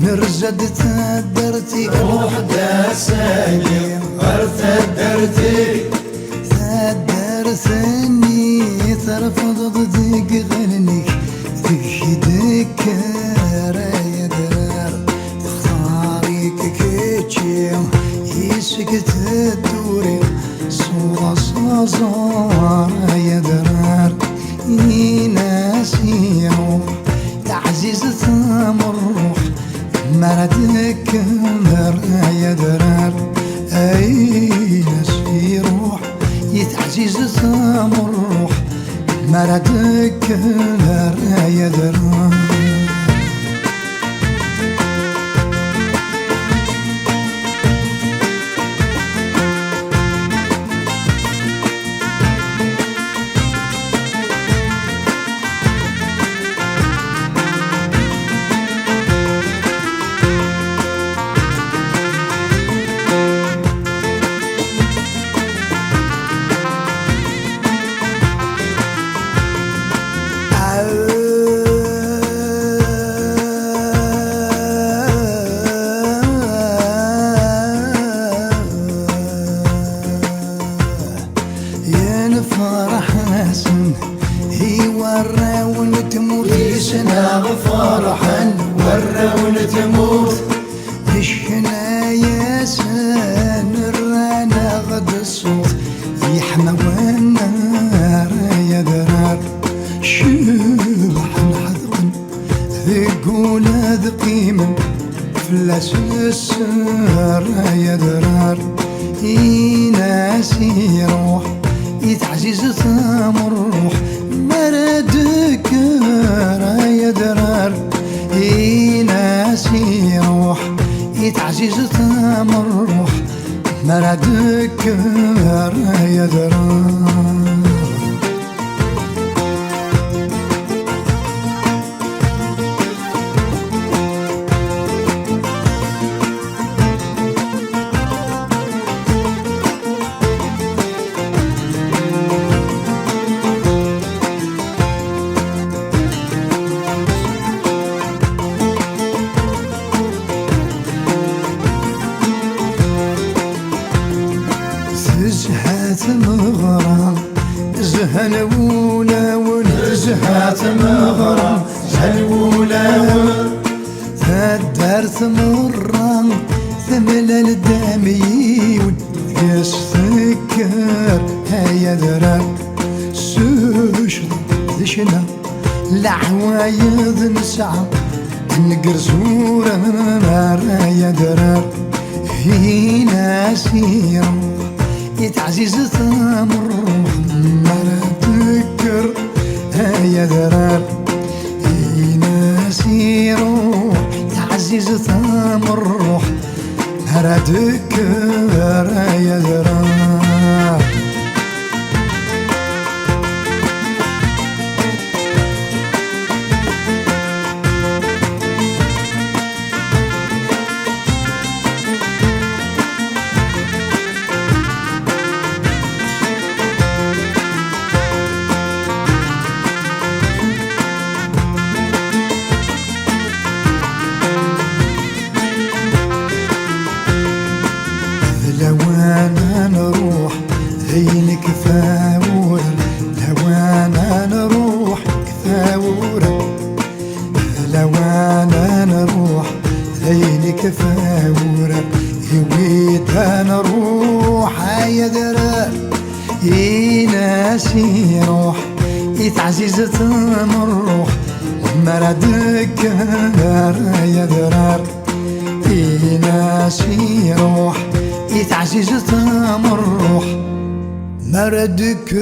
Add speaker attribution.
Speaker 1: نرزد تدرتي
Speaker 2: روح دا سالم غرت درتي
Speaker 1: تدرتني ترفض ضدك غنني ذك يا درار تختاريك كيتشي يسكت الدوري صورة صار يا درار يناسيهم تعزيز ثمر الروح مرتك يا درار اي ناس يروح يتعزيز ثمر الروح مرتك يا درار فرح حسن هي وراون تموت
Speaker 2: يسنا فرحا وراون تموت
Speaker 1: الشنا يا سن الرانا غد الصوت يحمى والنار يا درار شبح حذقا ذقول ذقيما فلاس السر يا درار يناسي روح يتعزيز ثمر الروح مردك يا درار يناسي روح يتعزيز ثمر الروح مردك يا درار زهات مغرم زهن ولا ولد
Speaker 2: زهات مغرم زهن ولا ولد
Speaker 1: تدرت مرم ثمل الدميون يستكر هيا درار سوش ذشنا العوايض نسعى نقر زورا نار يا درار هنا سيرو يتعزيز ثمر مرتكر يا درار يناسي روح تعزيز ثمر روح مرتكر يا درار لو انا نروح عينك فاورة لو انا نروح فاورة لو انا نروح عينك فاورة هويت انا روح يا درار يناسي روح يتعزيز ثمر روح مردك يا درار يناسي روح يتعزيز ثمر روح مردك